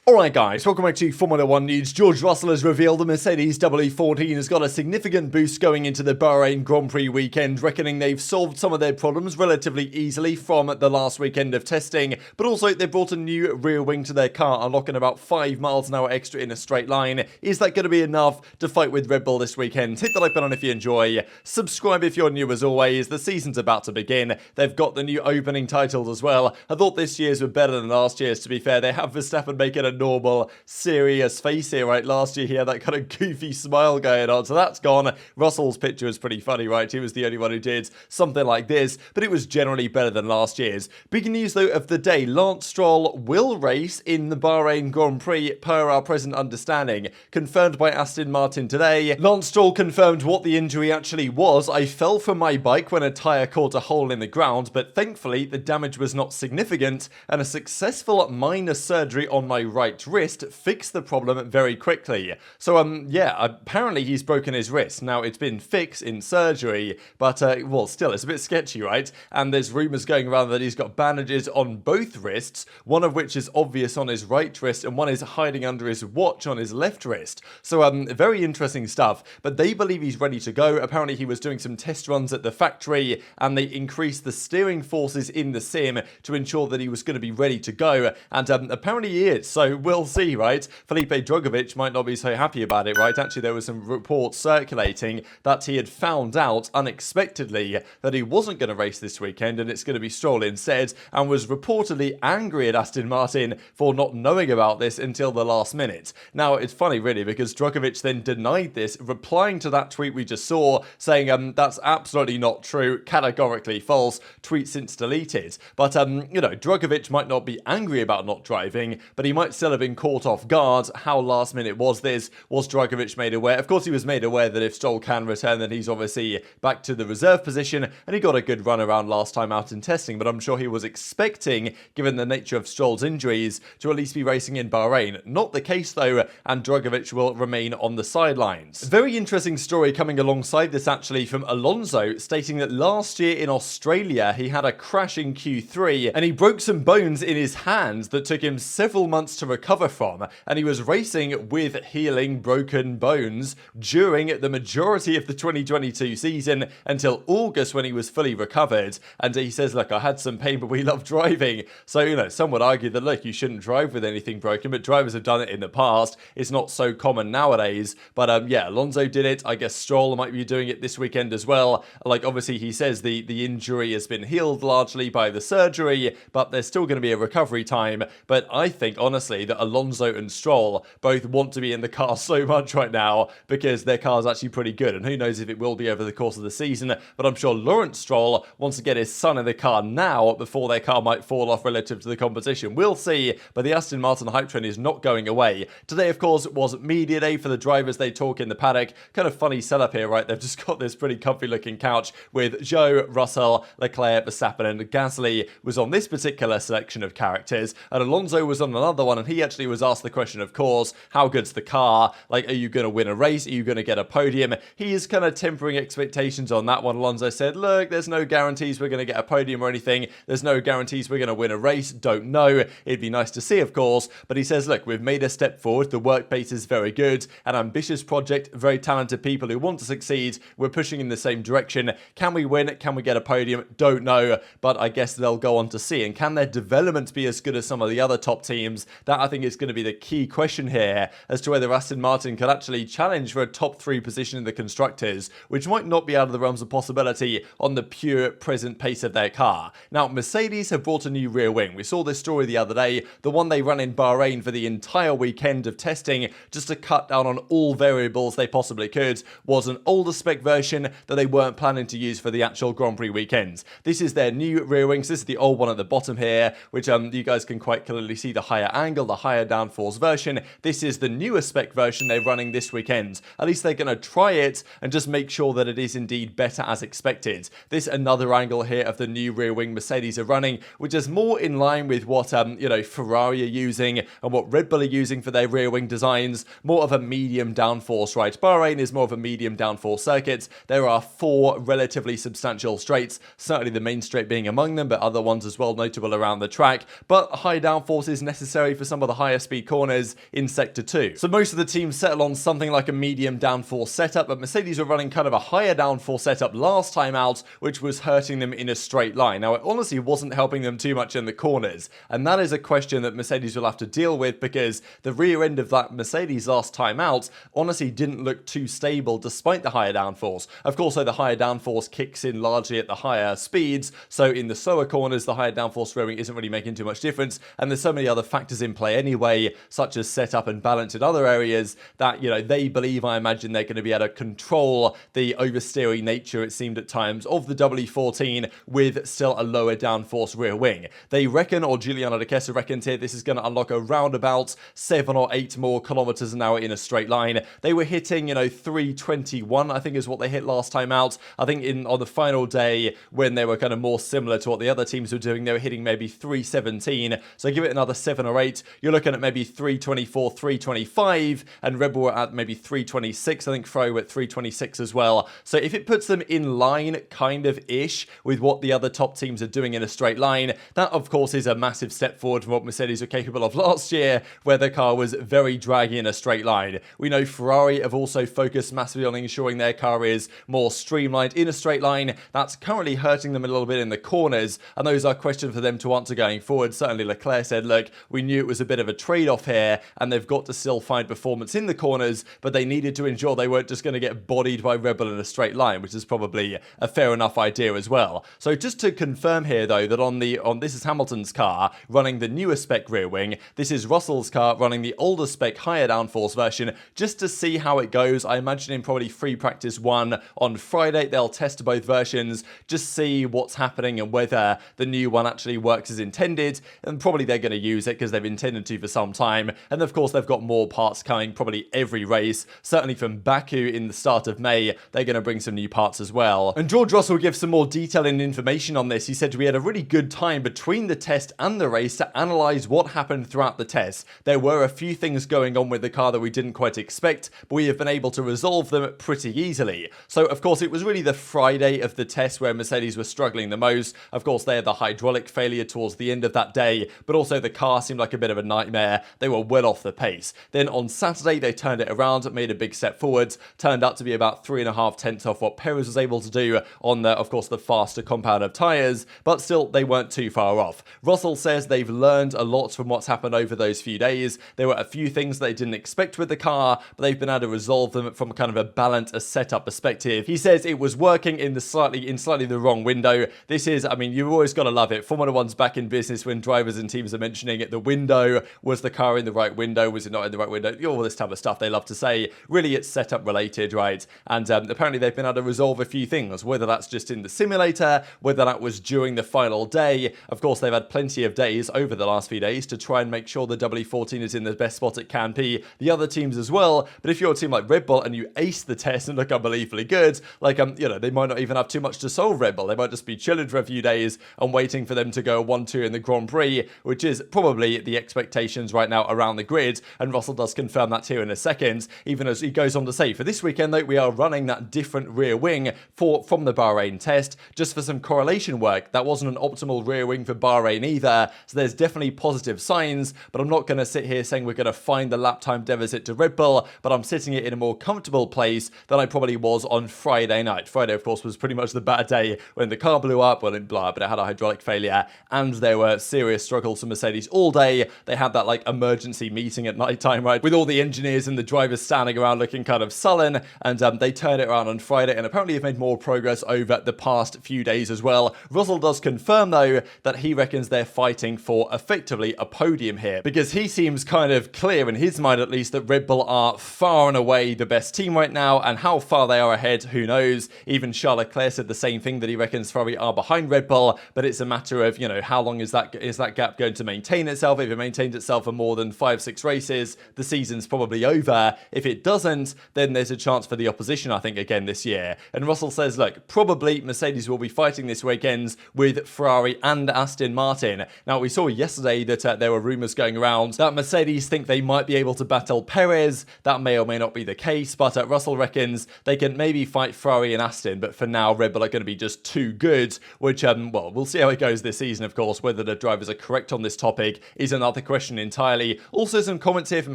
Alright guys, welcome back to Formula 1 news. George Russell has revealed the Mercedes W14 has got a significant boost going into the Bahrain Grand Prix weekend, reckoning they've solved some of their problems relatively easily from the last weekend of testing, but also they brought a new rear wing to their car, unlocking about 5 miles an hour extra in a straight line. Is that going to be enough to fight with Red Bull this weekend? Hit the like button if you enjoy, subscribe if you're new as always. The season's about to begin. They've got the new opening titles as well. I thought this year's were better than last year's, to be fair. They have Verstappen making a normal, serious face here, right? Last year he had that kind of goofy smile going on, so that's gone. Russell's picture was pretty funny, right? He was the only one who did something like this, but it was generally better than last year's. Big news though of the day, Lance Stroll will race in the Bahrain Grand Prix per our present understanding. Confirmed by Aston Martin today. Lance Stroll confirmed what the injury actually was. I fell from my bike when a tyre caught a hole in the ground, but thankfully the damage was not significant, and a successful minor surgery on my right wrist fixed the problem very quickly. So yeah, apparently he's broken his wrist. Now it's been fixed in surgery, but well, still it's a bit sketchy, right? And there's rumours going around that he's got bandages on both wrists, one of which is obvious on his right wrist and one is hiding under his watch on his left wrist. So very interesting stuff, but they believe he's ready to go. Apparently he was doing some test runs at the factory and they increased the steering forces in the sim to ensure that he was going to be ready to go, and apparently he is, so we'll see, right? Felipe Drugovich might not be so happy about it, right? Actually, there were some reports circulating that he had found out unexpectedly that he wasn't going to race this weekend and it's going to be Stroll instead, and was reportedly angry at Aston Martin for not knowing about this until the last minute. Now, it's funny, really, because Drugovich then denied this, replying to that tweet we just saw, saying, that's absolutely not true, categorically false, tweet since deleted. But, you know, Drugovich might not be angry about not driving, but he might still have been caught off guard. How last minute was this? Was Drugovich made aware? Of course he was made aware that if Stroll can return, then he's obviously back to the reserve position, and he got a good run around last time out in testing, but I'm sure he was expecting, given the nature of Stroll's injuries, to at least be racing in Bahrain. Not the case though, and Drugovich will remain on the sidelines. Very interesting story coming alongside this actually from Alonso, stating that last year in Australia he had a crash in Q3 and he broke some bones in his hands that took him several months to recover from, and he was racing with healing broken bones during the majority of the 2022 season until August when he was fully recovered. And he says, look, I had some pain, but we love driving. So, you know, some would argue that, look, you shouldn't drive with anything broken, but drivers have done it in the past. It's not so common nowadays. But yeah, Alonso did it. I guess Stroll might be doing it this weekend as well. Like, obviously he says the injury has been healed largely by the surgery, but there's still going to be a recovery time. But I think honestly that Alonso and Stroll both want to be in the car so much right now because their car's actually pretty good, and who knows if it will be over the course of the season. But I'm sure Lawrence Stroll wants to get his son in the car now before their car might fall off relative to the competition. We'll see, but the Aston Martin hype train is not going away. Today, of course, was media day for the drivers. They talk in the paddock. Kind of funny setup here, right? They've just got this pretty comfy looking couch with Joe, Russell, Leclerc, Verstappen, and Gasly was on this particular selection of characters, and Alonso was on another one, and he actually was asked the question, of course, how good's the car? Like, are you going to win a race? Are you going to get a podium? He is kind of tempering expectations on that one. Alonso said, look, there's no guarantees we're going to get a podium or anything. There's no guarantees we're going to win a race. Don't know. It'd be nice to see, of course. But he says, look, we've made a step forward. The work pace is very good. An ambitious project. Very talented people who want to succeed. We're pushing in the same direction. Can we win? Can we get a podium? Don't know. But I guess they'll go on to see. And can their development be as good as some of the other top teams? That, I think, is going to be the key question here as to whether Aston Martin could actually challenge for a top 3 position in the constructors, which might not be out of the realms of possibility on the pure present pace of their car. Now, Mercedes have brought a new rear wing. We saw this story the other day, the one they ran in Bahrain for the entire weekend of testing just to cut down on all variables they possibly could, was an older spec version that they weren't planning to use for the actual Grand Prix weekends. This is their new rear wings. This is the old one at the bottom here, which you guys can quite clearly see the higher angle, the higher downforce version. This is the newer spec version they're running this weekend. At least they're going to try it and just make sure that it is indeed better as expected. This another angle here of the new rear wing Mercedes are running, which is more in line with what you know, Ferrari are using and what Red Bull are using for their rear wing designs. More of a medium downforce, right? Bahrain is more of a medium downforce circuit. There are 4 relatively substantial straights, certainly the main straight being among them, but other ones as well notable around the track. But high downforce is necessary for some some of the higher speed corners in Sector 2. So most of the teams settle on something like a medium downforce setup, but Mercedes were running kind of a higher downforce setup last time out, which was hurting them in a straight line. Now, it honestly wasn't helping them too much in the corners, and that is a question that Mercedes will have to deal with, because the rear end of that Mercedes last time out honestly didn't look too stable despite the higher downforce. Of course, though, the higher downforce kicks in largely at the higher speeds, so in the slower corners, the higher downforce rear wing isn't really making too much difference, and there's so many other factors in play anyway, such as setup and balance in other areas, that, you know, they believe, I imagine, they're going to be able to control the oversteering nature, it seemed at times, of the W14 with still a lower downforce rear wing. They reckon, or Giuliano de Kessa reckons here, this is going to unlock around about 7 or 8 more kilometers an hour in a straight line. They were hitting, you know, 321, I think is what they hit last time out. I think on the final day, when they were kind of more similar to what the other teams were doing, they were hitting maybe 317. So give it another 7 or 8, you're looking at maybe 324, 325, and Red Bull were at maybe 326. I think Ferrari were at 326 as well. So if it puts them in line, kind of ish, with what the other top teams are doing in a straight line, that of course is a massive step forward from what Mercedes were capable of last year, where the car was very draggy in a straight line. We know Ferrari have also focused massively on ensuring their car is more streamlined in a straight line. That's currently hurting them a little bit in the corners, and those are questions for them to answer going forward. Certainly Leclerc said, look, we knew it was a bit of a trade-off here, and they've got to still find performance in the corners, but they needed to ensure they weren't just going to get bodied by Red Bull in a straight line, which is probably a fair enough idea as well. So just to confirm here, though, that on this is Hamilton's car running the newer spec rear wing, this is Russell's car running the older spec higher downforce version, just to see how it goes. I imagine in probably free practice 1 on Friday, they'll test both versions, just see what's happening and whether the new one actually works as intended, and probably they're going to use it because they've intended to for some time. And of course, they've got more parts coming probably every race, certainly from Baku in the start of May. They're going to bring some new parts as well. And George Russell gives some more detail and information on this. He said, we had a really good time between the test and the race to analyze what happened throughout the test. There were a few things going on with the car that we didn't quite expect, but we have been able to resolve them pretty easily. So of course, it was really the Friday of the test where Mercedes were struggling the most. Of course, they had the hydraulic failure towards the end of that day, but also the car seemed like a bit of a nightmare. They were well off the pace. Then on Saturday, they turned it around, made a big step forwards, turned out to be about 3.5 tenths off what Perez was able to do on the, of course, the faster compound of tyres, but still they weren't too far off. Russell says they've learned a lot from what's happened over those few days. There were a few things they didn't expect with the car, but they've been able to resolve them from kind of a balance, a setup perspective. He says it was working in slightly the wrong window. This is, I mean, you've always got to love it. Formula One's back in business when drivers and teams are mentioning it. The window, was the car in the right window? Was it not in the right window? All this type of stuff they love to say. Really, it's setup related, right? And apparently they've been able to resolve a few things, whether that's just in the simulator, whether that was during the final day. Of course, they've had plenty of days over the last few days to try and make sure the W14 is in the best spot it can be. The other teams as well. But if you're a team like Red Bull and you ace the test and look unbelievably good, like, you know, they might not even have too much to solve Red Bull. They might just be chilling for a few days and waiting for them to go 1-2 in the Grand Prix, which is probably the expectations right now around the grid. And Russell does confirm that here in a second, even as he goes on to say, for this weekend, though, we are running that different rear wing from the Bahrain test, just for some correlation work. That wasn't an optimal rear wing for Bahrain either, so there's definitely positive signs, but I'm not going to sit here saying we're going to find the lap time deficit to Red Bull, but I'm sitting it in a more comfortable place than I probably was on Friday night. Friday, of course, was pretty much the bad day when the car blew up. Well, it blew up, but it had a hydraulic failure, and there were serious struggles for Mercedes all day. They had that, like, emergency meeting at night time, right, with all the engineers and the drivers standing around looking kind of sullen, and they turned it around on Friday, and apparently have made more progress over the past few days as well. Russell does confirm, though, that he reckons they're fighting for effectively a podium here, because he seems kind of clear in his mind, at least, that Red Bull are far and away the best team right now, and how far they are ahead, who knows. Even Charles Leclerc said the same thing, that he reckons Ferrari are behind Red Bull, but it's a matter of, you know, how long is that gap going to maintain itself? If it maintains itself for more than 5-6 races, the season's probably over. If it doesn't, then there's a chance for the opposition, I think, again this year. And Russell says, look, probably Mercedes will be fighting this weekend with Ferrari and Aston Martin. Now, we saw yesterday that there were rumours going around that Mercedes think they might be able to battle Perez. That may or may not be the case, but Russell reckons they can maybe fight Ferrari and Aston, but for now, Red Bull are going to be just too good, which, well, we'll see how it goes this season, of course. Whether the drivers are correct on this topic is another question entirely. Also some comments here from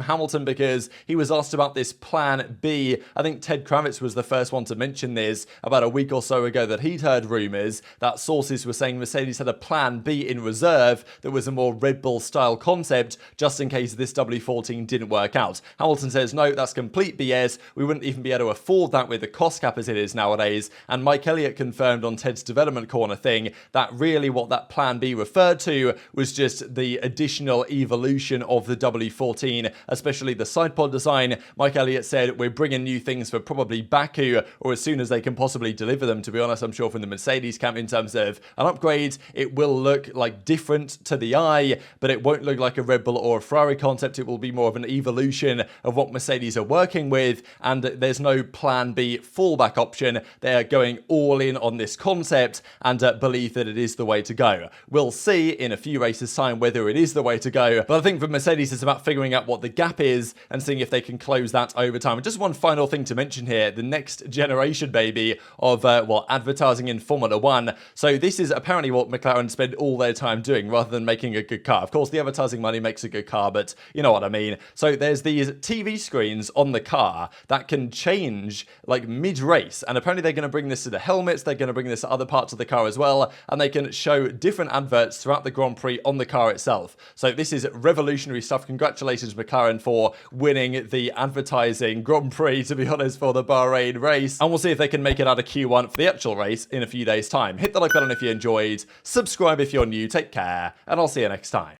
Hamilton because he was asked about this plan B. I think Ted Kravitz was the first one to mention this about a week or so ago, that he'd heard rumours that sources were saying Mercedes had a plan B in reserve that was a more Red Bull style concept just in case this W14 didn't work out. Hamilton says no, that's complete BS. We wouldn't even be able to afford that with the cost cap as it is nowadays. And Mike Elliott confirmed on Ted's Development Corner thing that really what that plan B referred to was just the additional evolution of the W14, especially the side pod design. Mike Elliott said we're bringing new things for probably Baku, or as soon as they can possibly deliver them. To be honest, I'm sure from the Mercedes camp, in terms of an upgrade, it will look like different to the eye, but it won't look like a Red Bull or a Ferrari concept. It will be more of an evolution of what Mercedes are working with, and there's no plan B fallback option. They are going all in on this concept and believe that it is the way to go. We'll see in a few races time whether it is the way to go, but I think for Mercedes it's about figuring out what the gap is and seeing if they can close that over time. And just one final thing to mention here, the next generation, baby, of advertising in Formula 1. So this is apparently what McLaren spend all their time doing rather than making a good car. Of course, the advertising money makes a good car, but you know what I mean. So there's these TV screens on the car that can change like mid-race, and apparently they're going to bring this to the helmets, they're going to bring this to other parts of the car as well, and they can show different adverts throughout the Grand Prix on the car itself. So this is revolutionary stuff. Congratulations McLaren for winning the advertising Grand Prix, to be honest, for the Bahrain race, and we'll see if they can make it out of Q1 for the actual race in a few days time. Hit the like button if you enjoyed, subscribe if you're new, take care, and I'll see you next time.